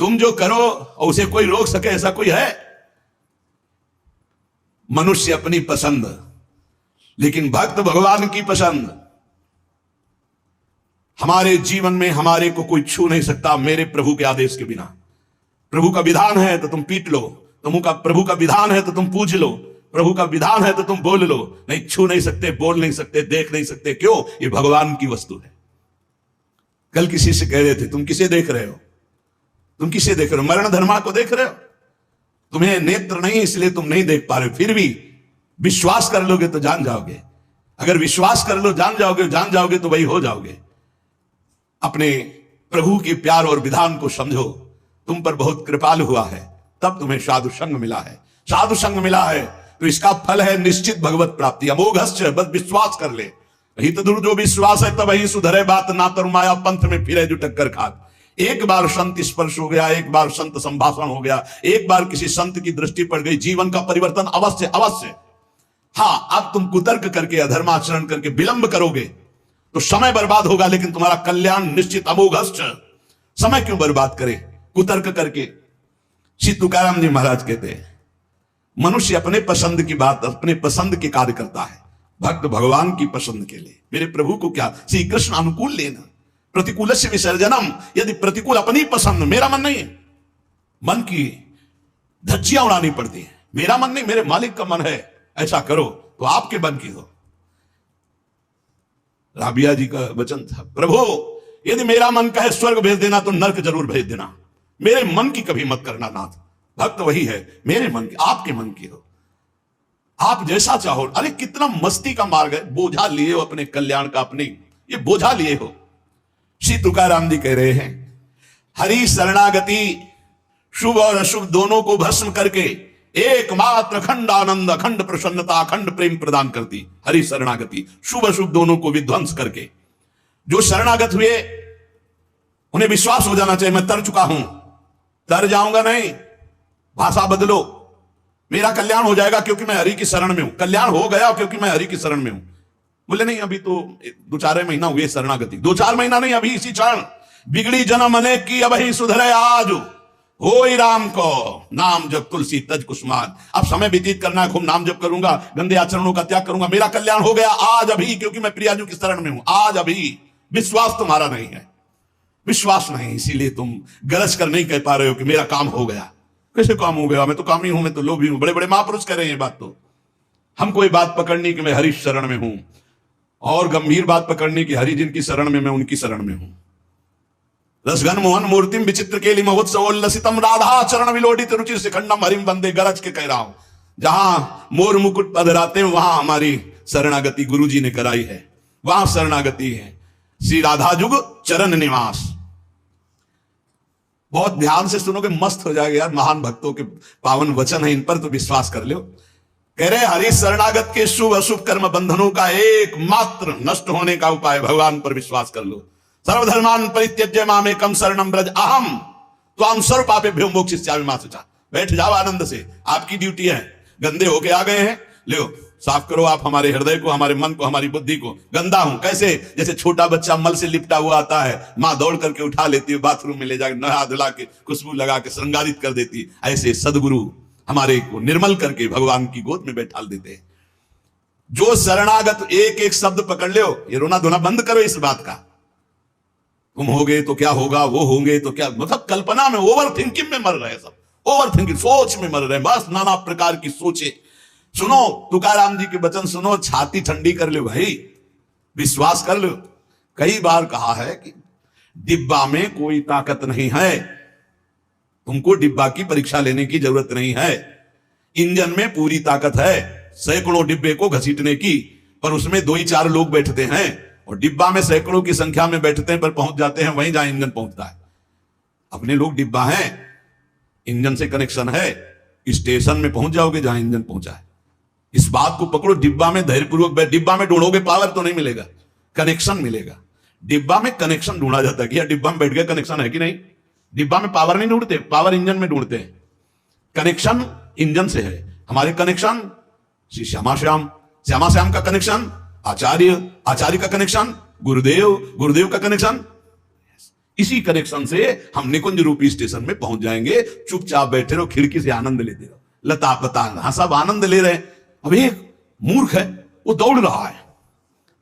तुम जो करो उसे कोई रोक सके ऐसा कोई है? मनुष्य अपनी पसंद, लेकिन भक्त भगवान की पसंद। हमारे जीवन में हमारे को कोई छू नहीं सकता मेरे प्रभु के आदेश के बिना। प्रभु का विधान है तो तुम पीट लो, प्रभु का विधान है तो तुम पूज लो, प्रभु का विधान है तो तुम बोल लो, नहीं छू नहीं सकते, बोल नहीं सकते, देख नहीं सकते। क्यों? ये भगवान की वस्तु है। कल किसी से कह रहे थे, तुम किसे देख रहे हो? तुम किसे देख रहे हो? मरण धर्मा को देख रहे हो? तुम्हें नेत्र नहीं इसलिए तुम नहीं देख पा रहे हो। फिर भी विश्वास कर लोगे तो जान जाओगे। अगर विश्वास कर लो, जान जाओगे तो वही हो जाओगे। अपने प्रभु के प्यार और विधान को समझो। तुम पर बहुत कृपालु हुआ है, तब तुम्हें साधु संग मिला है। साधु संग मिला है तो इसका फल है निश्चित भगवत प्राप्ति। अमोघश्च, बस विश्वास कर ले। हित दूर जो विश्वास है तब ही सुधरे बात, ना तर माया पंथ में फिरे जो टक्कर खात। एक बार संत स्पर्श हो गया, एक बार संत संभाषण हो गया, एक बार किसी संत की दृष्टि पड़ गई, जीवन का परिवर्तन अवश्य अवश्य। हाँ, अब तुम कुतर्क करके अधर्माचरण करके विलंब करोगे तो समय बर्बाद होगा, लेकिन तुम्हारा कल्याण निश्चित। अमोघश्च, समय क्यों बर्बाद करे कुतर्क करके? श्री तुकाराम जी महाराज कहते हैं, मनुष्य अपने पसंद की बात, अपने पसंद के कार्य करता है, भक्त भगवान की पसंद के लिए। मेरे प्रभु को क्या? श्री कृष्ण अनुकूल लेना, प्रतिकूल से विसर्जनम। यदि प्रतिकूल अपनी पसंद, मेरा मन नहीं है, मन की धज्जियां उड़ानी पड़ती है। मेरा मन नहीं, मेरे मालिक का मन है, ऐसा करो तो आपके मन की हो। राबिया जी का वचन था, प्रभु यदि मेरा मन कहे स्वर्ग भेज देना तो नरक जरूर भेज देना, मेरे मन की कभी मत करना नाथ। भक्त वही है, मेरे मन की, आपके मन की हो, आप जैसा चाहो। अरे कितना मस्ती का मार्ग है। बोझा लिए हो अपने कल्याण का, अपने ये बोझा लिए हो। श्री तुकाराम जी कह रहे हैं, हरि शरणागति शुभ और अशुभ दोनों को भस्म करके एकमात्र अखंड आनंद, अखंड प्रसन्नता, अखंड प्रेम प्रदान करती। हरि शरणागति शुभ अशुभ दोनों को विध्वंस करके। जो शरणागत हुए उन्हें विश्वास हो जाना चाहिए, मैं तर चुका हूं, तर जाऊंगा नहीं। भाषा बदलो, मेरा कल्याण हो जाएगा क्योंकि मैं हरि की शरण में हूं। कल्याण हो गया क्योंकि मैं हरि की शरण में हूं। बोले नहीं, अभी तो 2-4 महीना हुए शरणागति। 2-4 महीना नहीं, अभी इसी क्षण। बिगड़ी जन्म अनेक की अब ही सुधरे आज, होई राम को नाम जब तुलसी तज कुसुमान। अब समय व्यतीत करना है, खूब नाम जप करूंगा, गंदे आचरणों का त्याग करूंगा, मेरा कल्याण हो गया आज अभी, क्योंकि मैं प्रियाजू की शरण में हूं। आज अभी विश्वास तुम्हारा नहीं है, विश्वास नहीं, इसीलिए तुम गरज कर नहीं कह पा रहे हो कि मेरा काम हो गया। कैसे काम हो गया? मैं तो कामी हूं, मैं तो लोभी हूं। बड़े बड़े महापुरुष कह रहे हैं ये बात। तो हमको ये बात पकड़नी कि मैं हरि शरण में हूं, और गंभीर बात पकड़नी कि हरि जिनकी शरण में, मैं उनकी शरण में हूं। रसघन मोहन मूर्तिम विचित्र केली महोत्सवोल्लसितम राधा चरण विलोडित रुचि शिखंडम हरिम वंदे। गरज के कह रहा हूं, जहां मोर मुकुट पधराते हैं वहां हमारी शरणागति गुरु जी ने कराई है, वहां शरणागति है। श्री राधा जुग चरण निवास। बहुत ध्यान से सुनोगे, मस्त हो जाएगा यार। महान भक्तों के पावन वचन है, इन पर तो विश्वास कर लो। कह रहे हरि शरणागत के शुभ अशुभ कर्म बंधनों का एकमात्र नष्ट होने का उपाय, भगवान पर विश्वास कर लो। सर्वधर्मान परित्यज्य मामेकम शरणम ब्रज अहम त्वां सर्व पापेभ्यो मोक्षयिष्यामि मा शुचा। बैठ जाओ आनंद से, आपकी ड्यूटी है। गंदे होके आ गए हैं, लो साफ करो आप हमारे हृदय को, हमारे मन को, हमारी बुद्धि को। गंदा हूं कैसे? जैसे छोटा बच्चा मल से लिपटा हुआ आता है, मां दौड़ करके उठा लेती है, बाथरूम में ले जाकर नहा धुला के खुशबू लगा के श्रृंगारित कर देती। ऐसे सदगुरु हमारे को निर्मल करके भगवान की गोद में बैठा देते हैं। जो शरणागत एक एक शब्द पकड़ लो, ये रोना धोना बंद करो इस बात का। तुम होगे तो क्या होगा, वो होंगे तो क्या, मतलब कल्पना में, ओवर थिंकिंग में मर रहे सब, ओवर थिंकिंग, सोच में मर रहे, बस नाना प्रकार की सोचे। सुनो तुकाराम जी के वचन सुनो, छाती ठंडी कर लो भाई, विश्वास कर लो। कई बार कहा है कि डिब्बा में कोई ताकत नहीं है, तुमको डिब्बा की परीक्षा लेने की जरूरत नहीं है। इंजन में पूरी ताकत है सैकड़ों डिब्बे को घसीटने की, पर उसमें 2-4 लोग बैठते हैं, और डिब्बा में सैकड़ों की संख्या में बैठते हैं पर पहुंच जाते हैं वहीं जहां इंजन पहुंचता है। अपने लोग डिब्बा हैं, इंजन से कनेक्शन है, स्टेशन में पहुंच जाओगे जहां इंजन पहुंचा है। इस बात को पकड़ो, डिब्बा में धैर्यपूर्वक, डिब्बा में ढूंढोगे पावर तो नहीं मिलेगा, कनेक्शन मिलेगा। डिब्बा में कनेक्शन ढूंढा जाता है कि यार डिब्बा में बैठ गया, कनेक्शन है कि नहीं। डिब्बा में पावर नहीं ढूंढते, पावर इंजन में ढूंढते हैं। कनेक्शन इंजन से है। हमारे कनेक्शन श्री श्यामा श्याम, श्यामा श्याम का कनेक्शन आचार्य, आचार्य का कनेक्शन गुरुदेव, गुरुदेव का कनेक्शन। इसी कनेक्शन से हम निकुंज रूपी स्टेशन में पहुंच जाएंगे। चुपचाप बैठे रहो, खिड़की से आनंद लेते रहो, लता पता हाँ सब आनंद ले रहे हैं। अब एक मूर्ख है, वो दौड़ रहा है।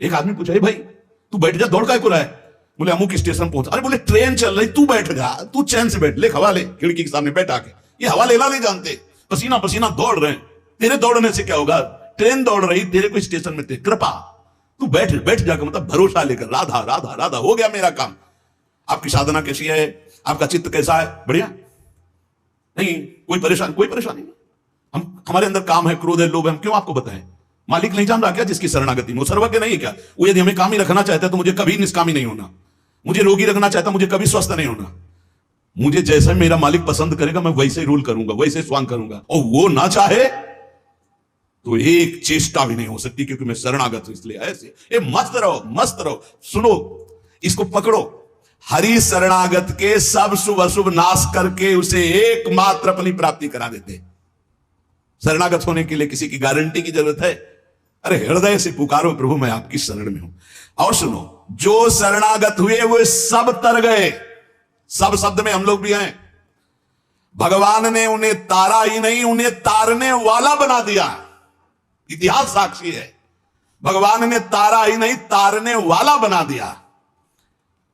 एक आदमी पूछा, भाई तू बैठ जा, दौड़ काय को रहा है? बोले अमुक स्टेशन पहुंचा। अरे बोले ट्रेन चल रही, तू बैठ जा, तू चैन से बैठ, ले हवा ले, खिड़की के सामने बैठा के। ये हवा लेना नहीं जानते, पसीना पसीना दौड़ रहे हैं। तेरे दौड़ने से क्या होगा? ट्रेन दौड़ रही, तेरे को स्टेशन में कृपा, तू बैठ बैठ जाकर, मतलब भरोसा लेकर, राधा राधा राधा, हो गया मेरा काम। आपकी साधना कैसी है? आपका चित्त कैसा है? बढ़िया नहीं? कोई परेशानी नहीं। हमारे अंदर काम है, क्रोध है, लोभ है, हम क्यों आपको बताएं? मालिक नहीं जान रहा क्या जिसकी शरणागति में? वो सर्वज्ञ नहीं है क्या? वो यदि हमें कामी रखना चाहता है तो मुझे कभी निष्कामी नहीं होना, मुझे रोगी रखना चाहता, मुझे कभी स्वस्थ नहीं होना। मुझे जैसा मेरा मालिक पसंद करेगा मैं वैसे ही रूल करूंगा, वैसे स्वांग करूंगा। और वो ना चाहे तो एक चेष्टा भी नहीं हो सकती, क्योंकि मैं शरणागत हूं। इसलिए ऐसे ये मस्त रहो। सुनो, इसको पकड़ो। हरि शरणागत के सब शुभ अशुभ नाश करके उसे एकमात्र अपनी प्राप्ति करा देते। शरणागत होने के लिए किसी की गारंटी की जरूरत है? अरे हृदय से पुकारो, प्रभु मैं आपकी शरण में हूं। और सुनो, जो शरणागत हुए वो सब तर गए। सब शब्द में हम लोग भी हैं। भगवान ने उन्हें तारा ही नहीं, उन्हें तारने वाला बना दिया। इतिहास साक्षी है, भगवान ने तारा ही नहीं तारने वाला बना दिया।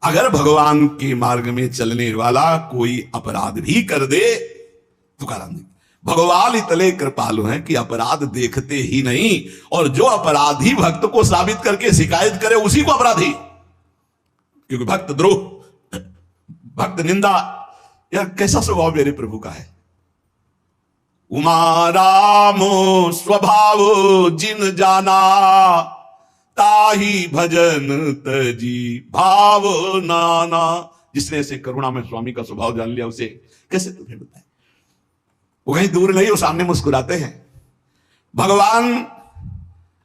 अगर भगवान के मार्ग में चलने वाला कोई अपराध भी कर दे, तुकाराम जी, भगवान इतने कृपालु हैं कि अपराध देखते ही नहीं, और जो अपराधी भक्त को साबित करके शिकायत करे उसी को अपराधी। क्योंकि भक्त द्रोह, भक्त निंदा, यार कैसा स्वभाव मेरे प्रभु का है। उमा रामो स्वभाव जिन जाना, ताही भजन तजी भाव नाना। जिसने ऐसे करुणा में स्वामी का स्वभाव जान लिया, उसे कैसे तुम्हें बताए? वो कहीं दूर नहीं, वो सामने मुस्कुराते हैं। भगवान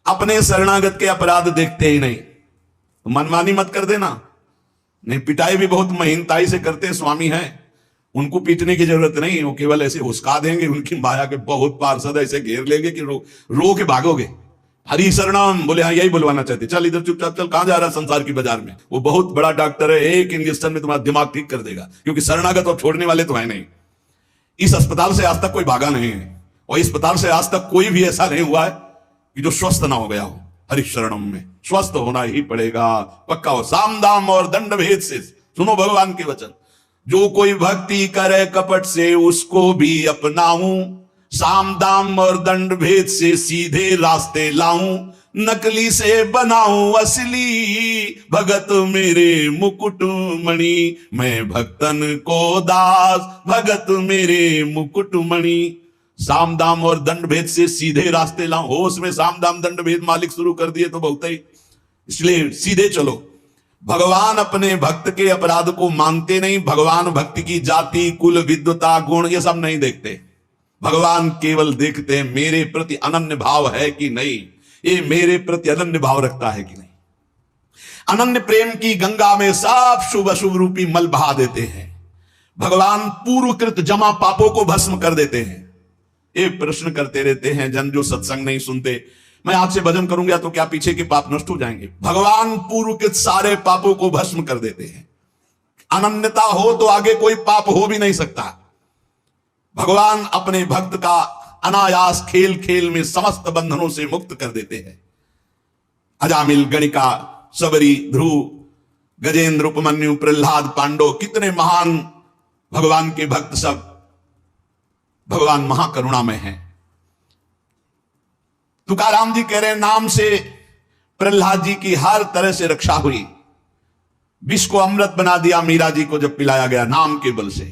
अपने शरणागत के अपराध देखते ही नहीं। तो मनमानी मत कर देना। नहीं, पिटाई भी बहुत महीनताई से करते हैं, स्वामी हैं, उनको पीटने की जरूरत नहीं। वो केवल ऐसे हुस्का देंगे, उनकी माया के बहुत पार्षद ऐसे घेर लेंगे कि रो के भागोगे। हरि शरणम बोले, हाँ यही बुलवाना चाहते, चल इधर चुपचाप चल, कहां जा रहा है संसार की बाजार में। वो बहुत बड़ा डॉक्टर है, एक इंजेक्शन में तुम्हारा दिमाग ठीक कर देगा। क्योंकि शरणागत और छोड़ने वाले तो है नहीं। इस अस्पताल से आज तक कोई भागा नहीं है, और इस अस्पताल से आज तक कोई भी ऐसा नहीं हुआ है कि जो स्वस्थ ना हो गया हो। हरि शरणम में स्वस्थ होना ही पड़ेगा, पक्का हो। साम दाम और दंड भेद से सुनो भगवान के वचन। जो कोई भक्ति करे कपट से उसको भी अपनाऊं, साम दाम और दंड भेद से सीधे रास्ते लाऊं, नकली से बनाऊं असली, भगत मेरे मुकुट मणि, मैं भक्तन को दास, भगत मेरे मुकुट मणि। साम दाम और दंड भेद से सीधे रास्ते लाऊं। होश में साम दाम दंड भेद मालिक शुरू कर दिए तो बहुत ही, इसलिए सीधे चलो। भगवान अपने भक्त के अपराध को मानते नहीं। भगवान भक्ति की जाति, कुल, विद्वता, गुण ये सब नहीं देखते। भगवान केवल देखते हैं मेरे प्रति अनन्य भाव है कि नहीं, ये मेरे प्रति अनन्य भाव रखता है कि नहीं। अनन्य प्रेम की गंगा में सब शुभ अशुभ रूपी मल बहा देते हैं। भगवान पूर्वकृत जमा पापों को भस्म कर देते हैं। ये प्रश्न करते रहते हैं जन जो सत्संग नहीं सुनते, मैं आज से भजन करूंगा तो क्या पीछे के पाप नष्ट हो जाएंगे? भगवान पूर्वकृत सारे पापों को भस्म कर देते हैं। अनन्यता हो तो आगे कोई पाप हो भी नहीं सकता। भगवान अपने भक्त का अनायास खेल खेल में समस्त बंधनों से मुक्त कर देते हैं। अजामिल, गणिका, सबरी, ध्रुव, गजेंद्र, उपमन्यु, प्रहलाद, पांडव, कितने महान भगवान के भक्त, सब भगवान महाकरुणामय हैं। तुकाराम जी कह रहे हैं नाम से प्रहलाद जी की हर तरह से रक्षा हुई। विष को अमृत बना दिया मीरा जी को जब पिलाया गया नाम के बल से।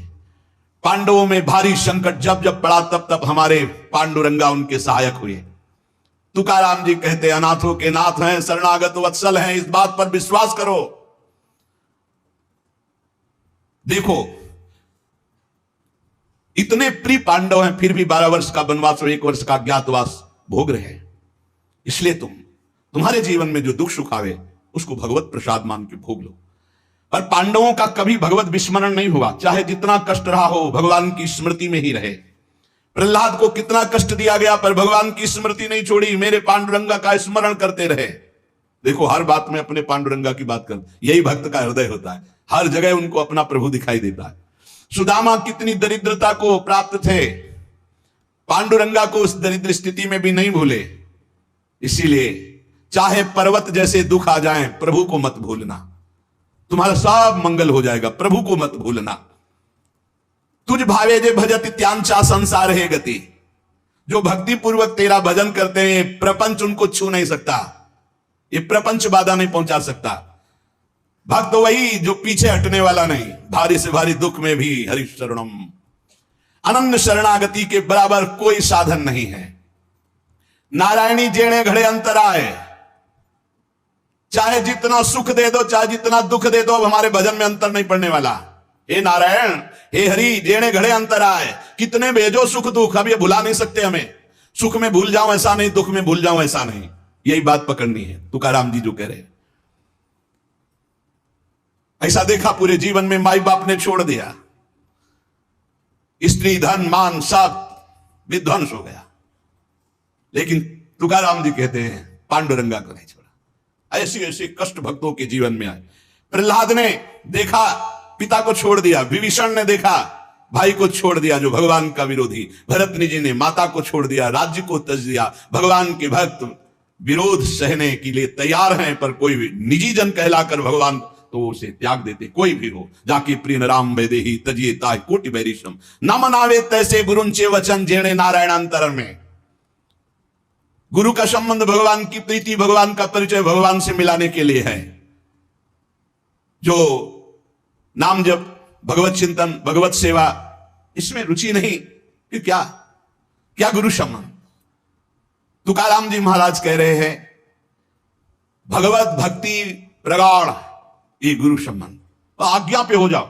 पांडवों में भारी संकट जब जब पड़ा तब तब हमारे पांडुरंगा उनके सहायक हुए। तुकाराम जी कहते अनाथों के नाथ हैं, शरणागत वत्सल हैं, इस बात पर विश्वास करो। देखो इतने प्रिय पांडव हैं, फिर भी 12 वर्ष का वनवास और 1 वर्ष का अज्ञातवास भोग रहे हैं। इसलिए तुम्हारे जीवन में जो दुख सुख आवे उसको भगवत प्रसाद मान के भोग लो। पर पांडवों का कभी भगवत विस्मरण नहीं हुआ, चाहे जितना कष्ट रहा हो भगवान की स्मृति में ही रहे। प्रहलाद को कितना कष्ट दिया गया पर भगवान की स्मृति नहीं छोड़ी, मेरे पांडुरंगा का स्मरण करते रहे। देखो हर बात में अपने पांडुरंगा की बात कर, यही भक्त का हृदय होता है। हर जगह उनको अपना प्रभु दिखाई देता है। सुदामा कितनी दरिद्रता को प्राप्त थे, पांडुरंगा को उस दरिद्र स्थिति में भी नहीं भूले। इसीलिए चाहे पर्वत जैसे दुख आ जाएं, प्रभु को मत भूलना, तुम्हारा सब मंगल हो जाएगा। प्रभु को मत भूलना। तुझ भावे जे भजत त्यांचा संसार है गति। जो भक्ति पूर्वक तेरा भजन करते हैं, प्रपंच उनको छू नहीं सकता, ये प्रपंच बाधा नहीं पहुंचा सकता। भक्त वही जो पीछे हटने वाला नहीं, भारी से भारी दुख में भी हरि शरणम। अनन्य शरणागति के बराबर कोई साधन नहीं है। नारायणी जेणे घड़े अंतराय, चाहे जितना सुख दे दो, चाहे जितना दुख दे दो, अब हमारे भजन में अंतर नहीं पड़ने वाला। हे नारायण, हे हरि, जेणे घड़े अंतराय, कितने भेजो सुख दुख, अब ये भुला नहीं सकते हमें। सुख में भूल जाऊं ऐसा नहीं, दुख में भूल जाऊं ऐसा नहीं, यही बात पकड़नी है। तुकाराम जी जो कह रहे, ऐसा देखा पूरे जीवन में माई बाप ने छोड़ दिया, स्त्री धन मान सब विध्वंस हो गया, लेकिन तुकाराम जी कहते हैं पांडुरंगा को नहीं छोड़ा। ऐसे ऐसे कष्ट भक्तों के जीवन में आए। प्रहलाद ने देखा पिता को छोड़ दिया, विभीषण ने देखा भाई को छोड़ दिया जो भगवान का विरोधी, भरतनी जी ने माता को छोड़ दिया, राज्य को त्यज दिया। भगवान के भक्त विरोध सहने के लिए तैयार हैं, पर कोई भी निजी जन कहलाकर भगवान तो उसे त्याग देते। कोई भी हो, जाके प्रिय राम वैदेही तजिए ताय कोटि बैरिशम, न मनावे तैसे गुरुंचे वचन जेणे नारायणांतर में। गुरु का संबंध भगवान की प्रीति, भगवान का परिचय भगवान से मिलाने के लिए है। जो नाम जप, भगवत चिंतन, भगवत सेवा, इसमें रुचि नहीं, फिर क्या क्या गुरु संबंध। तुकाराम जी महाराज कह रहे हैं भगवत भक्ति प्रगाढ़, ये गुरु संबंध। आज्ञा पे हो जाओ,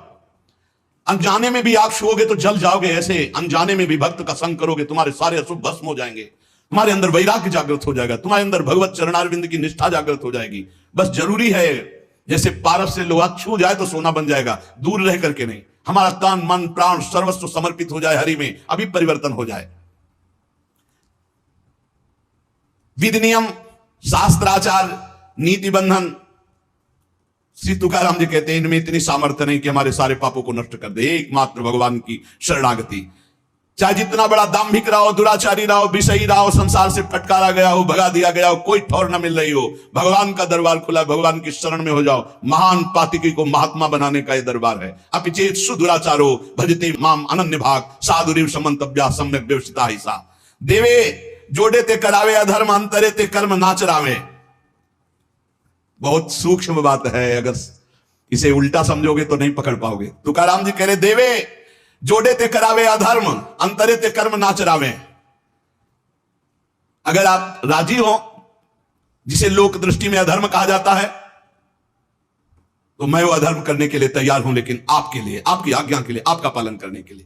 अनजाने में भी आग छुओगे तो जल जाओगे, ऐसे अनजाने में भी भक्त का संग करोगे, तुम्हारे सारे अशुभ भस्म हो जाएंगे, तुम्हारे अंदर वैराग्य जागृत हो जाएगा, तुम्हारे अंदर भगवत चरणारविंद की निष्ठा जागृत हो जाएगी। बस जरूरी है, जैसे पारस से लोहा छू जाए तो सोना बन जाएगा, दूर रह करके नहीं। हमारा तन मन प्राण सर्वस्व समर्पित हो जाए हरि में, अभी परिवर्तन हो जाए। विधि नियम, शास्त्राचार, नीति बंधन, श्री तुकाराम जी कहते हैं इनमें इतनी सामर्थ्य नहीं कि हमारे सारे पापों को नष्ट कर दे। एकमात्र भगवान की शरणागति। चाहे जितना बड़ा दाम्भिक रहा हो, दुराचारी रहा हो, विषयी रहा हो, संसार से फटकारा गया हो, भगा दिया गया हो, कोई ठौर न मिल रही हो, भगवान का दरबार खुला, भगवान की शरण में हो जाओ। महान पातिकी को महात्मा बनाने का यह दरबार है। अपिचेत सुदुराचारो भजते माम अनन्य भाग, साधुरीव समंतव्या सम्यक व्यवस्थिता ही सा। देवे जोड़े ते करावे अधर्म, अंतरे ते कर्म नाचरावे। बहुत सूक्ष्म बात है, अगर इसे उल्टा समझोगे तो नहीं पकड़ पाओगे। तुकाराम जी कह रहे देवे जोड़े ते करावे अधर्म, अंतरे ते कर्म नाचरावे। अगर आप राजी हो, जिसे लोक दृष्टि में अधर्म कहा जाता है, तो मैं वो अधर्म करने के लिए तैयार हूं, लेकिन आपके लिए, आपकी आज्ञा के लिए, आपका पालन करने के लिए।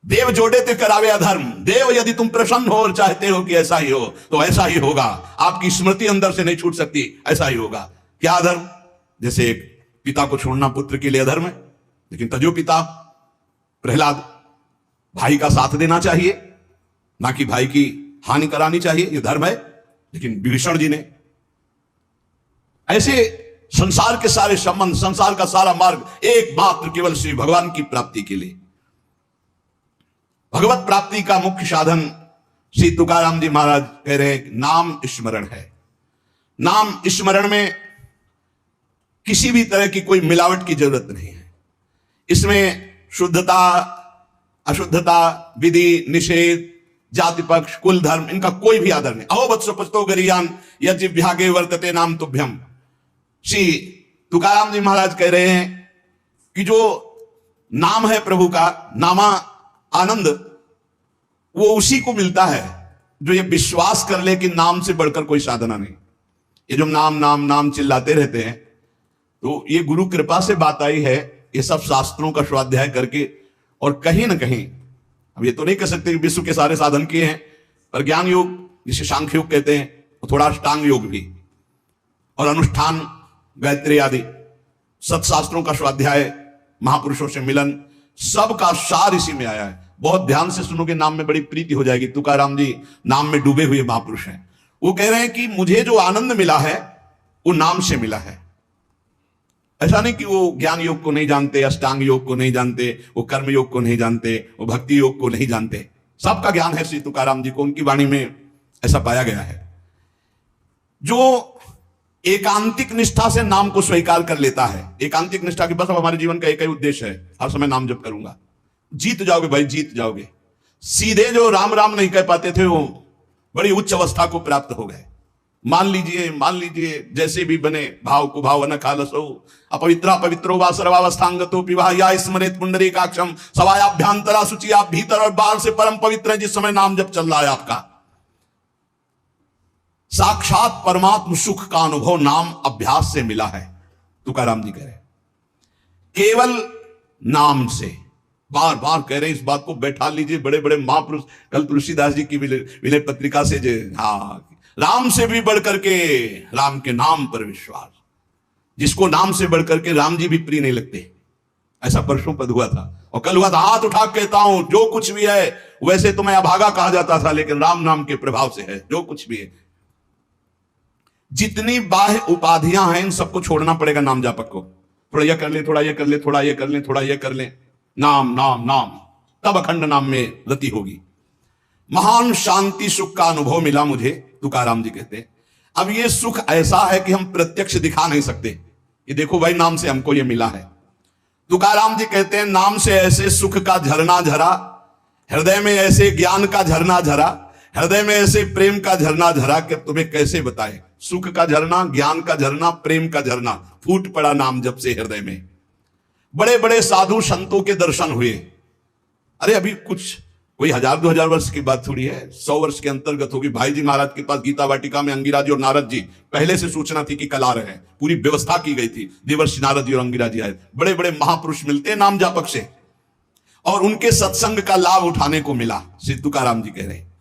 देव जोड़े ते करावे अधर्म। देव यदि तुम प्रसन्न हो और चाहते हो कि ऐसा ही हो, तो ऐसा ही होगा। आपकी स्मृति अंदर से नहीं छूट सकती, ऐसा ही होगा। क्या अधर्म? जैसे एक पिता को छोड़ना पुत्र के लिए अधर्म है, लेकिन तजो पिता प्रहलाद, भाई का साथ देना चाहिए, ना कि भाई की हानि करानी चाहिए, यह धर्म है। लेकिन विभीषण जी ने ऐसे संसार के सारे संबंध, संसार का सारा मार्ग एकमात्र केवल श्री भगवान की प्राप्ति के लिए। भगवत प्राप्ति का मुख्य साधन श्री तुकाराम जी महाराज कह रहे हैं नाम स्मरण है। नाम स्मरण में किसी भी तरह की कोई मिलावट की जरूरत नहीं है। इसमें शुद्धता, अशुद्धता, विधि निषेध, जाति पक्ष, कुल धर्म, इनका कोई भी आदर नहीं। अहो वत्स पचतो गरियान यज्ञ वर्तते नाम तुभ्यम। श्री तुकाराम जी महाराज कह रहे हैं कि जो नाम है प्रभु का, नामा आनंद, वो उसी को मिलता है जो ये विश्वास कर ले कि नाम से बढ़कर कोई साधना नहीं। ये जो नाम नाम नाम चिल्लाते रहते हैं, तो ये गुरु कृपा से बात आई है, ये सब शास्त्रों का स्वाध्याय करके। और कहीं ना कहीं, अब ये तो नहीं कह सकते कि विश्व के सारे साधन किए हैं, पर ज्ञान योग जिसे सांख्य योग कहते हैं, और थोड़ा अष्टांग योग भी, और अनुष्ठान, गायत्री आदि सत्शास्त्रों का स्वाध्याय, महापुरुषों से मिलन, सबका सार इसी में आया है। बहुत ध्यान से सुनोगे, नाम में बड़ी प्रीति हो जाएगी। तुकाराम जी नाम में डूबे हुए महापुरुष हैं। वो कह रहे हैं कि मुझे जो आनंद मिला है वो नाम से मिला है। ऐसा नहीं कि वो ज्ञान योग को नहीं जानते, अष्टांग योग को नहीं जानते, वो कर्म योग को नहीं जानते, वो भक्ति योग को नहीं जानते। सबका ज्ञान है श्री तुकाराम जी को, उनकी वाणी में ऐसा पाया गया है। जो एकांतिक निष्ठा से नाम को स्वीकार कर लेता है, एकांतिक निष्ठा के बस अब हमारे जीवन का एक ही उद्देश्य है, हर समय नाम जप करूंगा, जीत जाओगे भाई, जीत जाओगे। सीधे जो राम राम नहीं कह पाते थे वो बड़ी उच्च अवस्था को प्राप्त हो गए। मान लीजिए जैसे भी बने, भाव को भाव न खालसो अपवित्रा पवित्रो वा सर्वावस्थांगतो विवाह या स्मृत पुंडरीकाक्षम सवायाभ्यांतरा शुचि, आप भीतर और बाहर से परम पवित्र हैं जिस समय नाम जप चल रहा है आपका। साक्षात परमात्म सुख का अनुभव नाम अभ्यास से मिला है, तुकाराम जी कह रहे। केवल नाम से, बार बार कह रहे हैं इस बात को, बैठा लीजिए बड़े बड़े महापुरुष, कल तुलसीदास जी की विनय पत्रिका से राम से भी बढ़कर के, राम के नाम पर विश्वास, जिसको नाम से बढ़कर के राम जी भी प्रिय नहीं लगते, ऐसा परसों पद हुआ था। और कल हुआ था, हाथ उठा कहता हूं जो कुछ भी है, वैसे तो मैं अभागा कहा जाता था, लेकिन राम नाम के प्रभाव से है जो कुछ भी है। जितनी बाह्य उपाधियां हैं इन सबको छोड़ना पड़ेगा नाम जापक को। थोड़ा यह कर ले, थोड़ा यह कर ले, थोड़ा यह कर ले, थोड़ा यह कर ले, नाम नाम नाम, तब अखंड नाम में रति होगी। महान शांति सुख का अनुभव मिला मुझे, तुकाराम जी कहते हैं। अब ये सुख ऐसा है कि हम प्रत्यक्ष दिखा नहीं सकते, ये देखो भाई नाम से हमको ये मिला है। तुकाराम जी कहते हैं नाम से ऐसे सुख का झरना झरा, हृदय में ऐसे ज्ञान का झरना झरा, हृदय में ऐसे प्रेम का झरना झरा कि तुम्हें कैसे बताए। सुख का झरना, ज्ञान का झरना, प्रेम का झरना फूट पड़ा नाम जब से हृदय में। बड़े बड़े साधु संतों के दर्शन हुए। अरे अभी कुछ कोई 1000-2000 वर्ष की बात थोड़ी है, 100 वर्ष के अंतर्गत होगी। भाई जी महाराज के पास गीता वाटिका में अंगिरा जी और नारद जी, पहले से सूचना थी कि कल आ रहे हैं, पूरी व्यवस्था की गई थी, देवर्षि नारद जी और अंगिरा जी आए। बड़े बड़े महापुरुष मिलते हैं नाम जापक से, और उनके सत्संग का लाभ उठाने को मिला। श्री तुकाराम जी कह रहे हैं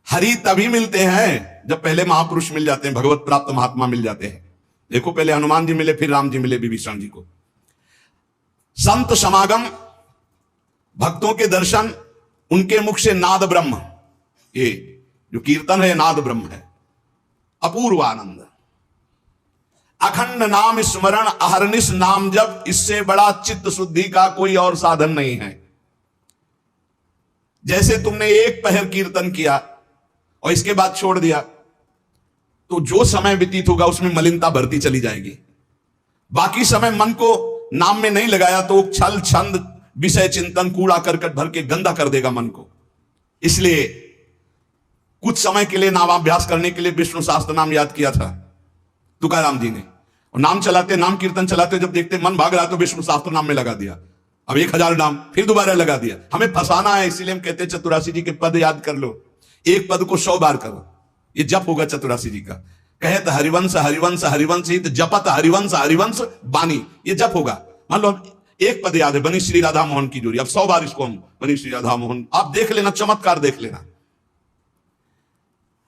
हरि तभी मिलते हैं जब पहले महापुरुष मिल जाते हैं, भगवत प्राप्त महात्मा मिल जाते हैं। देखो पहले हनुमान जी मिले, फिर राम जी मिले विभीषण जी को। संत समागम, भक्तों के दर्शन, उनके मुख से नाद ब्रह्म, ये जो कीर्तन है नाद ब्रह्म है, अपूर्व आनंद। अखंड नाम स्मरण अहरनिश नाम जप, इससे बड़ा चित्त शुद्धि का कोई और साधन नहीं है। जैसे तुमने एक पहर कीर्तन किया और इसके बाद छोड़ दिया, तो जो समय व्यतीत होगा उसमें मलिनता बढ़ती चली जाएगी। बाकी समय मन को नाम में नहीं लगाया तो छल छंद विषय चिंतन कूड़ा करकट भर के गंदा कर देगा मन को। इसलिए कुछ समय के लिए नामाभ्यास करने के लिए विष्णु सहस्त्र नाम याद किया था तुकाराम जी ने, और नाम चलाते, नाम कीर्तन चलाते जब देखते मन भाग रहा तो विष्णु सहस्त्र नाम में लगा दिया। अब 1000 नाम फिर दोबारा लगा दिया। हमें फंसाना है, इसलिए हम कहते हैं चतुरासी जी के पद याद कर लो, एक पद को 100 बार करो, ये जप होगा चतुरासी जी का। कहत हरिवंश हरिवंश हरिवंश हित जपत हरिवंश हरिवंश बानी, ये जप होगा। मान लो एक पद याद है, बनी श्री राधा मोहन की जोड़ी, अब 100 बार इसको हम बनी श्री राधा मोहन, आप देख लेना, चमत्कार देख लेना।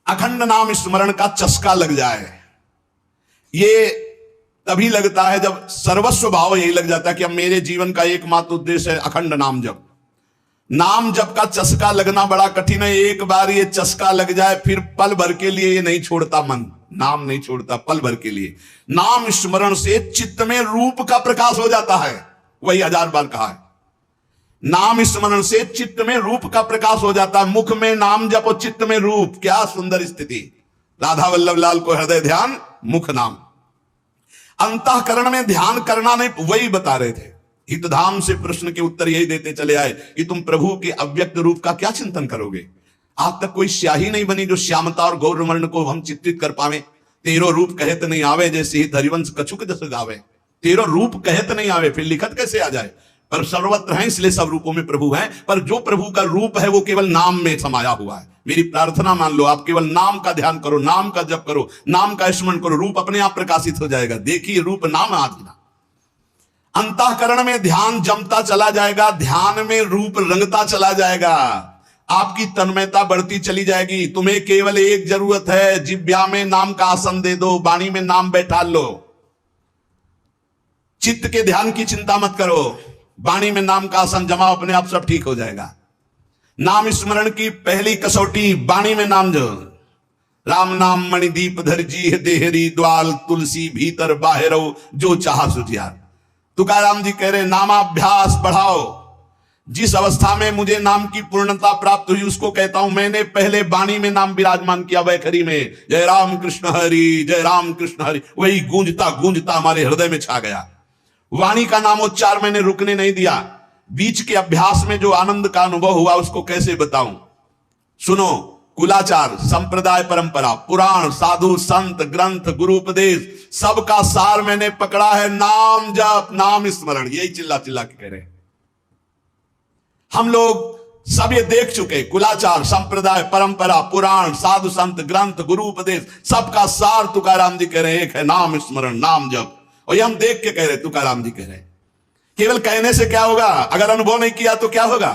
अखंड नाम स्मरण का चस्का लग जाए, ये तभी लगता है जब सर्वस्व भाव यही लग जाता है कि अब मेरे जीवन का एकमात्र उद्देश्य है अखंड नाम जप। नाम जप का चस्का लगना बड़ा कठिन है। एक बार ये चस्का लग जाए फिर पल भर के लिए ये नहीं छोड़ता मन, नाम नहीं छोड़ता पल भर के लिए। नाम स्मरण से चित्त में रूप का प्रकाश हो जाता है, वही 1000 बार कहा है। नाम स्मरण से चित्त में रूप का प्रकाश हो जाता है। मुख में नाम जप और चित्त में रूप, क्या सुंदर स्थिति। राधा वल्लभ लाल को हृदय ध्यान, मुख नाम। अंतःकरण में ध्यान करना नहीं, वही बता रहे थे। हितधाम से प्रश्न के उत्तर यही देते चले आए कि तुम प्रभु के अव्यक्त रूप का क्या चिंतन करोगे। आज तक कोई स्याही नहीं बनी जो श्यामता और गौरवर्ण को हम चित्रित कर पावे। तेरो रूप कहत नहीं आवे, जैसे ही हरिवंश कछुक जस गावे। तेरो रूप कहत नहीं आवे, फिर लिखत कैसे आ जाए। पर सर्वत्र है, इसलिए सब रूपों में प्रभु है। पर जो प्रभु का रूप है वो केवल नाम में समाया हुआ है। मेरी प्रार्थना मान लो, आप केवल नाम का ध्यान करो, नाम का जप करो, नाम का स्मरण करो, रूप अपने आप प्रकाशित हो जाएगा। देखिए रूप नाम आधीना। अंतःकरण में ध्यान जमता चला जाएगा, ध्यान में रूप रंगता चला जाएगा, आपकी तन्मयता बढ़ती चली जाएगी। तुम्हें केवल एक जरूरत है, जिब्या में नाम का आसन दे दो, वाणी में नाम बैठा लो। चित्त के ध्यान की चिंता मत करो, वाणी में नाम का आसन जमाओ, अपने आप सब ठीक हो जाएगा। नाम स्मरण की पहली कसौटी वाणी में नाम जो। राम नाम मणिदीप धर जी देहरी द्वाल, तुलसी भीतर बाहरो, जो चाह सुधियार। तुकाराम जी कह रहे नामाभ्यास बढ़ाओ। जिस अवस्था में मुझे नाम की पूर्णता प्राप्त हुई उसको कहता हूं मैंने पहले वाणी में नाम विराजमान किया वैखरी में, जय राम कृष्ण हरि, जय राम कृष्ण हरि, वही गूंजता गूंजता हमारे हृदय में छा गया। वाणी का नामोच्चार मैंने रुकने नहीं दिया। बीच के अभ्यास में जो आनंद का अनुभव हुआ उसको कैसे बताऊं। सुनो, कुलाचार, संप्रदाय, परंपरा, पुराण, साधु, संत, ग्रंथ, गुरु उपदेश, सबका सार मैंने पकड़ा है नाम जप, नाम स्मरण। यही चिल्ला चिल्ला के कह रहे हैं। हम लोग सब ये देख चुके, कुलाचार, संप्रदाय, परंपरा, पुराण, साधु, संत, ग्रंथ, गुरु उपदेश, सबका सार तुकाराम जी कह रहे हैं एक है नाम स्मरण, नाम जप। और ये हम देख के कह रहे, तुकाराम जी कह रहे हैं। केवल कहने से क्या होगा, अगर अनुभव नहीं किया तो क्या होगा।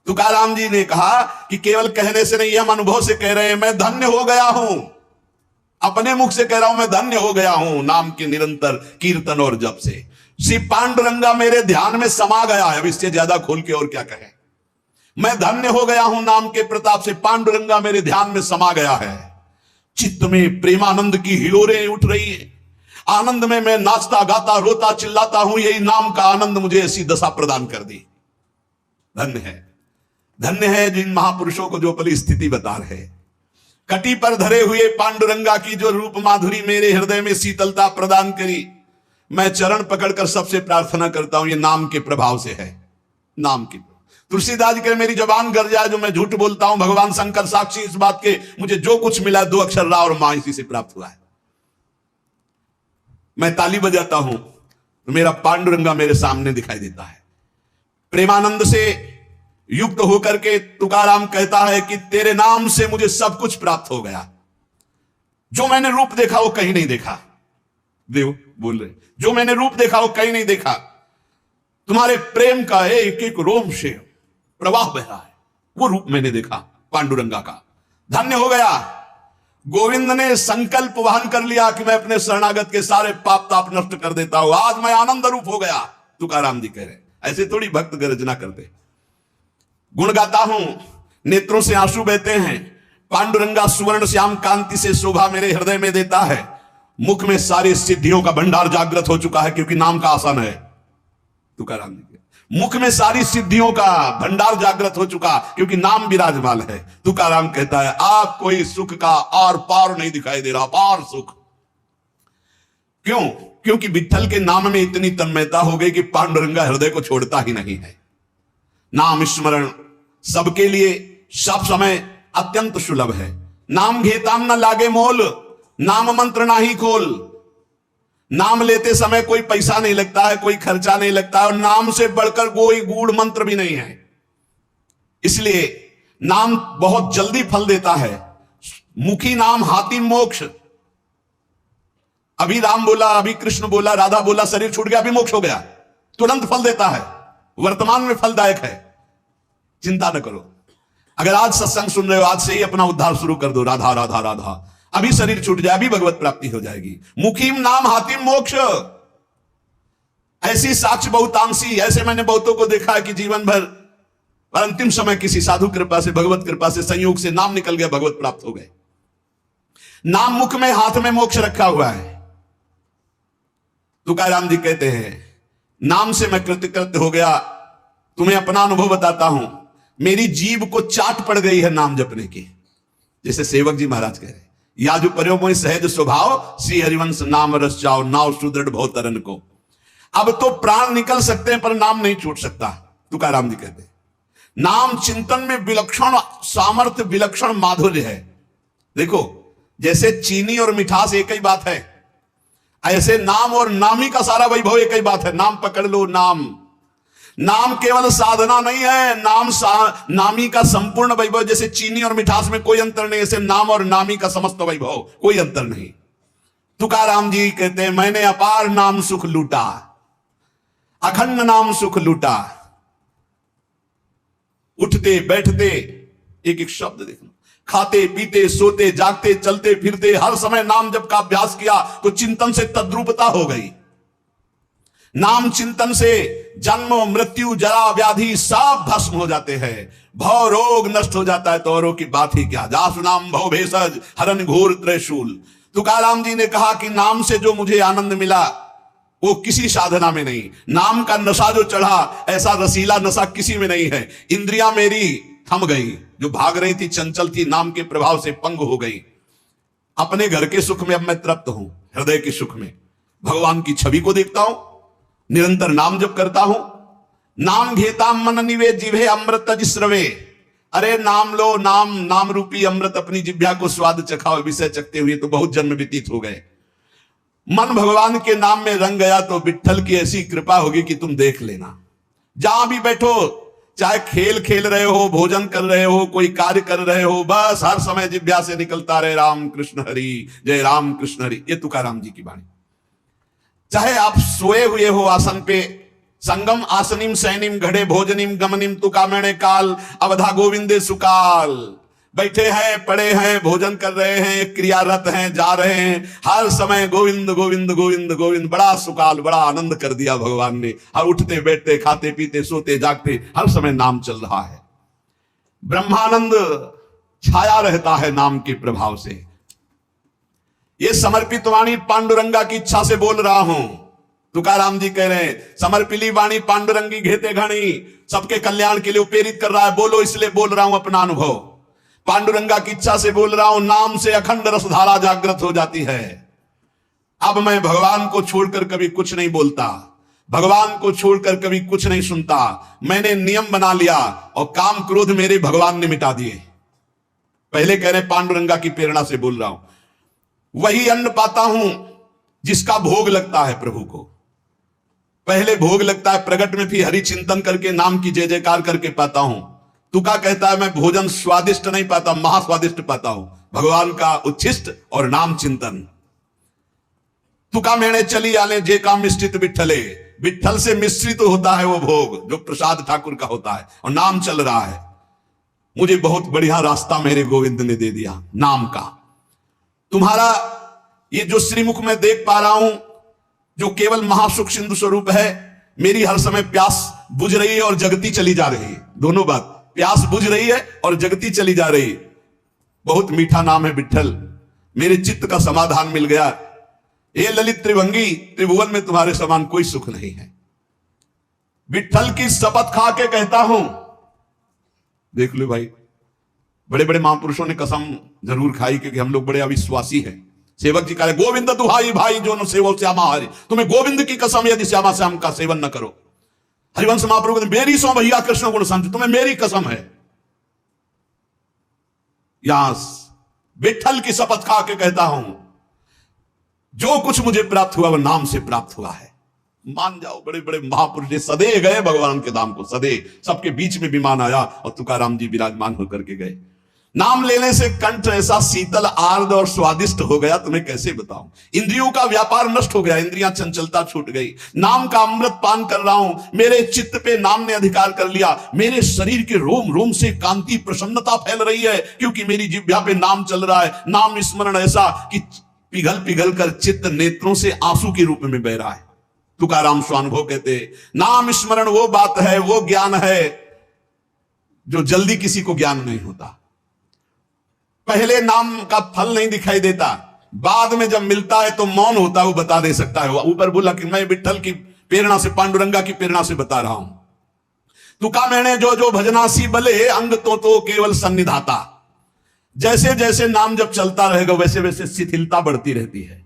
तुकाराम जी ने कहा कि केवल कहने से नहीं, हम अनुभव से कह रहे हैं। मैं धन्य हो गया हूं, अपने मुख से कह रहा हूं, मैं धन्य हो गया हूं नाम के निरंतर कीर्तन और जप से। श्री पांडुरंगा मेरे ध्यान में समा गया है। अब इससे ज्यादा खोल के और क्या कहें। मैं धन्य हो गया हूं नाम के प्रताप से, पांडुरंगा मेरे ध्यान में समा गया है। चित्त में प्रेमानंद की हिलोरें उठ रही है। आनंद में मैं नाचता गाता रोता चिल्लाता हूं। यही नाम का आनंद मुझे ऐसी दशा प्रदान कर दी। धन्य है, धन्य है जिन महापुरुषों को जो अपनी स्थिति बता रहे। कटी पर धरे हुए पांडुरंगा की जो रूप माधुरी मेरे हृदय में शीतलता प्रदान करी। मैं चरण पकड़कर सबसे प्रार्थना करता हूं, ये नाम के प्रभाव से है। नाम की तुलसीदास जी कहे मेरी जबान गर जाए जो मैं झूठ बोलता हूं, भगवान शंकर साक्षी इस बात के, मुझे जो कुछ मिला 2 अक्षर रा और मां इसी से प्राप्त हुआ है। मैं ताली बजाता हूं तो मेरा पांडुरंगा मेरे सामने दिखाई देता है। प्रेमानंद से युक्त होकर के तुकाराम कहता है कि तेरे नाम से मुझे सब कुछ प्राप्त हो गया। जो मैंने रूप देखा वो कहीं नहीं देखा। देव बोल रहे, जो मैंने रूप देखा वो कहीं नहीं देखा। तुम्हारे प्रेम का एक एक रोम से प्रवाह बह रहा है, वो रूप मैंने देखा पांडुरंगा का। धन्य हो गया। गोविंद ने संकल्प वहन कर लिया कि मैं अपने शरणागत के सारे पाप ताप नष्ट कर देता हूं। आज मैं आनंद रूप हो गया। तुकाराम जी कह रहे, ऐसे थोड़ी भक्त गर्जना करते। गुण गाता हूं, नेत्रों से आंसू बहते हैं। पांडुरंगा सुवर्ण श्याम कांति से शोभा मेरे हृदय में देता है। मुख में सारी सिद्धियों का भंडार जागृत हो चुका है क्योंकि नाम का आसन है। तुकाराम जी मुख में सारी सिद्धियों का भंडार जागृत हो चुका क्योंकि नाम विराजमान है। तुकाराम कहता है आप कोई सुख का आर पार नहीं दिखाई दे रहा, पार सुख। क्यों? क्योंकि विठ्ठल के नाम में इतनी तन्मयता हो गई कि पांडुरंगा हृदय को छोड़ता ही नहीं है। नाम स्मरण सबके लिए सब समय अत्यंत सुलभ है। नाम घेताम न लागे मोल, नाम मंत्र ना ही खोल। नाम लेते समय कोई पैसा नहीं लगता है, कोई खर्चा नहीं लगता है, और नाम से बढ़कर कोई गूढ़ मंत्र भी नहीं है। इसलिए नाम बहुत जल्दी फल देता है। मुखी नाम हाथी मोक्ष। अभी राम बोला, अभी कृष्ण बोला, राधा बोला, शरीर छूट गया, अभी मोक्ष हो गया, तुरंत फल देता है, वर्तमान में फलदायक है। चिंता न करो। अगर आज सत्संग सुन रहे हो, आज से ही अपना उद्धार शुरू कर दो। राधा राधा राधा, अभी शरीर छूट जाए, अभी भगवत प्राप्ति हो जाएगी। मुखीम नाम हातिम मोक्ष। ऐसी साक्ष्य बहुतांशी, ऐसे मैंने बहुतों को देखा है कि जीवन भर और अंतिम समय किसी साधु कृपा से, भगवत कृपा से, संयोग से नाम निकल गया, भगवत प्राप्त हो गए। नाम मुख में, हाथ में मोक्ष रखा हुआ है। तुकाराम जी कहते हैं नाम से मैं कृतकृत्य हो गया। तुम्हें अपना अनुभव बताता हूं, मेरी जीभ को चाट पड़ गई है नाम जपने की। जैसे सेवक जी महाराज कह रहे, या जो पर्यो मोहि सहज स्वभाव, श्री हरिवंश नाम रस जाओ, नाव सुदृढ़ भव तरन को। अब तो प्राण निकल सकते हैं पर नाम नहीं छूट सकता। तुकाराम जी कहते हैं नाम चिंतन में विलक्षण सामर्थ्य, विलक्षण माधुर्य है। देखो जैसे चीनी और मिठास एक ही बात है, ऐसे नाम और नामी का सारा वैभव एक ही बात है। नाम पकड़ लो। नाम केवल साधना नहीं है, नामी का संपूर्ण वैभव। जैसे चीनी और मिठास में कोई अंतर नहीं, ऐसे नाम और नामी का समस्त वैभव, कोई अंतर नहीं। तुकाराम जी कहते हैं मैंने अपार नाम सुख लूटा, अखंड नाम सुख लूटा। उठते बैठते एक एक शब्द देखना, खाते पीते सोते जागते चलते फिरते हर समय नाम जप का अभ्यास किया तो चिंतन से तद्रूपता हो गई। नाम चिंतन से जन्म मृत्यु जरा व्याधि सब भस्म हो जाते हैं, भव रोग नष्ट हो जाता है। तो औरों की बात ही क्या, जासु नाम भव भेषज हरन घोर त्रिशूल। तुकाराम जी ने कहा कि नाम से जो मुझे आनंद मिला वो किसी साधना में नहीं। नाम का नशा जो चढ़ा, ऐसा रसीला नशा किसी में नहीं है। इंद्रियां मेरी थम गई, जो भाग रही थी, चंचल थी, नाम के प्रभाव से पंग हो गई। अपने घर के सुख में अब मैं तृप्त हूं, हृदय के सुख में भगवान की छवि को देखता हूं, निरंतर नाम जप करता हूं। नाम घेता मन निवे जिभे अमृत जिस्रवे। अरे नाम लो, नाम नाम रूपी अमृत अपनी जिह्वा को स्वाद चखाओ। विषय चखते हुए तो बहुत जन्म व्यतीत हो गए। मन भगवान के नाम में रंग गया तो विट्ठल की ऐसी कृपा होगी कि तुम देख लेना। जहां भी बैठो, चाहे खेल खेल रहे हो, भोजन कर रहे हो, कोई कार्य कर रहे हो, बस हर समय जिह्वा से निकलता रहे राम कृष्ण हरि, जय राम कृष्ण हरि। ये तुकाराम जी की वाणी। चाहे आप सोए हुए हो आसन पे, संगम आसनिम सैनिम घड़े भोजनिम गमनिम तुकामेणे काल अवधा गोविंदे सुकाल। बैठे हैं, पड़े हैं, भोजन कर रहे हैं, क्रियारत हैं, जा रहे हैं, हर समय गोविंद गोविंद गोविंद गोविंद। बड़ा सुकाल, बड़ा आनंद कर दिया भगवान ने। हर उठते बैठते, खाते पीते, सोते जागते, हर समय नाम चल रहा है। ब्रह्मानंद छाया रहता है नाम के प्रभाव से। ये समर्पित वाणी पांडुरंगा की इच्छा से बोल रहा हूं। तुकाराम जी कह रहे हैं, समर्पिली वाणी पांडुरंगी घेते घणी। सबके कल्याण के लिए प्रेरित कर रहा है, बोलो इसलिए बोल रहा हूं अपना अनुभव। पांडुरंगा की इच्छा से बोल रहा हूं। नाम से अखंड रसधारा जागृत हो जाती है। अब मैं भगवान को छोड़कर कभी कुछ नहीं बोलता, भगवान को छोड़कर कभी कुछ नहीं सुनता। मैंने नियम बना लिया और काम क्रोध मेरे भगवान ने मिटा दिए। पहले कह रहे पांडुरंगा की प्रेरणा से बोल रहा हूं। वही अन्न पाता हूं जिसका भोग लगता है प्रभु को। पहले भोग लगता है प्रगट में, फिर हरि चिंतन करके नाम की जय जयकार करके पाता हूं। तुका कहता है मैं भोजन स्वादिष्ट नहीं पाता, महास्वादिष्ट पाता हूं। भगवान का उच्छिष्ट और नाम चिंतन। तुका मेणे चली आले जे काम मिश्रित विठ्ठले। विठ्ठल से मिश्रित होता है वो भोग जो प्रसाद ठाकुर का होता है, और नाम चल रहा है। मुझे बहुत बढ़िया रास्ता मेरे गोविंद ने दे दिया नाम का। तुम्हारा ये जो श्रीमुख में देख पा रहा हूं, जो केवल महासुख सिंधु स्वरूप है, मेरी हर समय प्यास बुझ रही है और जगती चली जा रही है। दोनों बात, प्यास बुझ रही है और जगती चली जा रही। बहुत मीठा नाम है विठ्ठल। मेरे चित्त का समाधान मिल गया। ये ललित त्रिभंगी, त्रिभुवन में तुम्हारे समान कोई सुख नहीं है। विठ्ठल की शपथ खा के कहता हूं, देख लो भाई, बड़े बड़े महापुरुषों ने कसम जरूर खाई क्योंकि हम लोग बड़े अविश्वासी हैं। सेवक जी कह रहे गोविंद दुहाई भाई जो न सेवो श्यामा हरि। तुम्हें गोविंद की कसम यदि श्यामा श्याम का सेवन न करो। हरिवंश महाप्रभु ने मेरी सो भैया कृष्ण गुण संत, तुम्हें मेरी कसम है। यहां विठ्ठल की शपथ खा के कहता हूं, जो कुछ मुझे प्राप्त हुआ वह नाम से प्राप्त हुआ है। मान जाओ, बड़े बड़े महापुरुष सदे गए भगवान के धाम को, सदे सबके बीच में विमान आया और तुकाराम जी विराजमान होकर के गए। नाम लेने से कंठ ऐसा शीतल आर्द्र और स्वादिष्ट हो गया, तुम्हें कैसे बताऊं। इंद्रियों का व्यापार नष्ट हो गया, इंद्रियां चंचलता छूट गई। नाम का अमृत पान कर रहा हूं, मेरे चित्त पे नाम ने अधिकार कर लिया। मेरे शरीर के रोम रोम से कांति प्रसन्नता फैल रही है, क्योंकि मेरी जिह्वा पे नाम चल रहा है। नाम स्मरण ऐसा कि पिघल पिघल कर चित्त नेत्रों से आंसू के रूप में बह रहा है। तुकाराम स्वानुभव कहते, नाम स्मरण वो बात है, वो ज्ञान है जो जल्दी किसी को ज्ञान नहीं होता। पहले नाम का फल नहीं दिखाई देता, बाद में जब मिलता है तो मौन होता है, वो बता दे सकता है। ऊपर बोला कि मैं विठ्ठल की प्रेरणा से, पांडुरंगा की प्रेरणा से बता रहा हूं। तुका मैंने जो जो भजनासी बले अंग तो केवल सन्निधाता। जैसे जैसे नाम जब चलता रहेगा वैसे वैसे शिथिलता बढ़ती रहती है,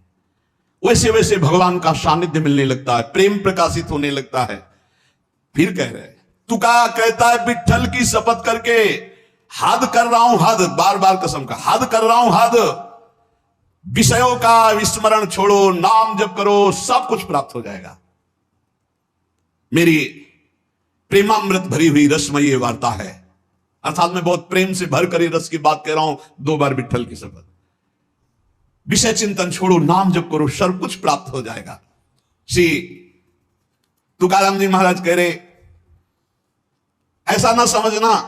वैसे वैसे भगवान का सानिध्य मिलने लगता है, प्रेम प्रकाशित होने लगता है। फिर कह रहे तुका कहता है विठ्ठल की शपथ करके हद कर रहा हूं, हद, बार बार कसम का हद कर रहा हूं, हद। विषयों का विस्मरण छोड़ो, नाम जप करो, सब कुछ प्राप्त हो जाएगा। मेरी प्रेमामृत भरी हुई रसमयी वार्ता है, अर्थात मैं बहुत प्रेम से भर कर रस की बात कह रहा हूं। 2 बार विठ्ठल की शपथ। विषय चिंतन छोड़ो, नाम जप करो, सब कुछ प्राप्त हो जाएगा। श्री तुकाराम जी महाराज कह रहे, ऐसा ना समझना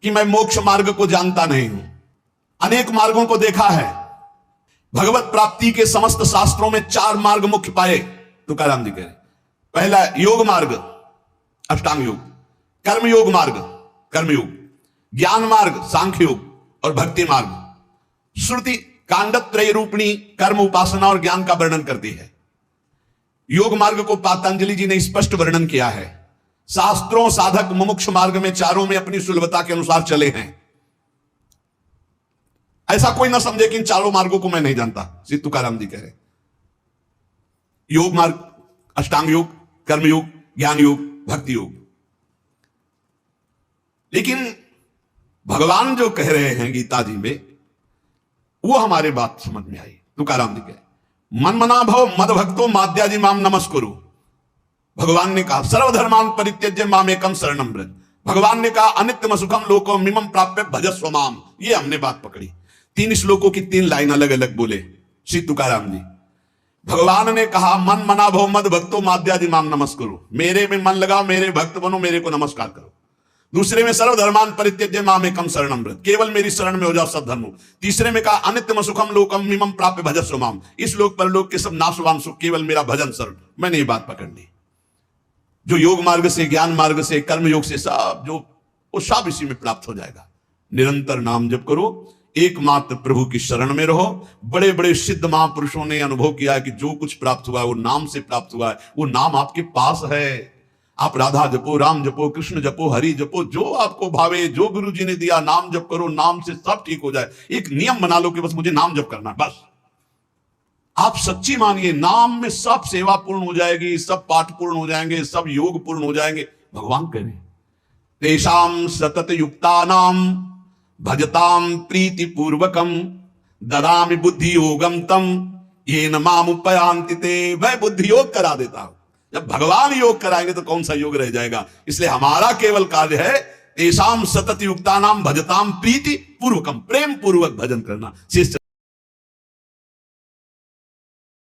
कि मैं मोक्ष मार्ग को जानता नहीं हूं। अनेक मार्गों को देखा है। भगवत प्राप्ति के समस्त शास्त्रों में 4 मार्ग मुख्य पाए, तुकाराम जी कह रहे। पहला योग मार्ग, अष्टांग योग, कर्म योग मार्ग, कर्मयोग, ज्ञान मार्ग, सांख्य योग, और भक्ति मार्ग। श्रुति कांडत्रय रूपणी कर्म, उपासना और ज्ञान का वर्णन करती है। योग मार्ग को पतंजलि जी ने स्पष्ट वर्णन किया है। शास्त्रों साधक मुमुक्ष मार्ग में चारों में अपनी सुलभता के अनुसार चले हैं। ऐसा कोई ना समझे कि इन चारों मार्गों को मैं नहीं जानता। श्री तुकाराम जी कह रहे योग मार्ग, अष्टांग योग, कर्म योग, ज्ञान योग, भक्ति योग। लेकिन भगवान जो कह रहे हैं गीता जी में, वो हमारे बात समझ में आई। तुकाराम जी कह मन मना भव मद भक्तो माद्याजी माम नमस्कुरु। भगवान ने कहा सर्वधर्मान परित्यज्य माम एकम शरणम व्रज। भगवान ने कहा अनित्यम सुखम लोको मिमम प्राप्य भजस्व माम। ये हमने बात पकड़ी। 3 श्लोकों की 3 लाइन अलग अलग बोले श्री तुकाराम जी। भगवान ने कहा मन मना भव मद भक्तो माद्याजी माम नमस्कुरु। मेरे में मन लगाओ, मेरे भक्त बनो, मेरे को नमस्कार करो। दूसरे में सर्वधर्मान परित्यज्य माम एकम शरणम व्रज, केवल मेरी शरण में हो जाओ सब धर्मों। तीसरे में कहा अनित्यम सुखम लोकम मिमम प्राप्य भजस्व माम। इस लोक पर लोक के सब नाशवान सुख, केवल मेरा भजन शरण। मैंने ये बात पकड़ ली। जो योग मार्ग से, ज्ञान मार्ग से, कर्म योग से सब जो वो सब इसी में प्राप्त हो जाएगा। निरंतर नाम जप करो, एकमात्र प्रभु की शरण में रहो। बड़े बड़े सिद्ध महापुरुषों ने अनुभव किया है कि जो कुछ प्राप्त हुआ है वो नाम से प्राप्त हुआ है। वो नाम आपके पास है। आप राधा जपो, राम जपो, कृष्ण जपो, हरि जपो, जो आपको भावे, जो गुरु जी ने दिया नाम जप करो। नाम से सब ठीक हो जाए। एक नियम बना लो कि बस मुझे नाम जप करना, बस। आप सच्ची मानिए, नाम में सब सेवा पूर्ण हो जाएगी, सब पाठ पूर्ण हो जाएंगे, सब योग पूर्ण हो जाएंगे। भगवान कह रहे तेषाम सतत युक्तानाम भजताम प्रीति पूर्वकम ददामि बुद्धि योगम तम येन माम उपयान्ति ते। मैं बुद्धि योग करा देता हूं। जब भगवान योग कराएंगे तो कौन सा योग रह जाएगा। इसलिए हमारा केवल कार्य है तेषाम सतत युक्तानाम भजताम प्रीति पूर्वकम, प्रेम पूर्वक भजन करना।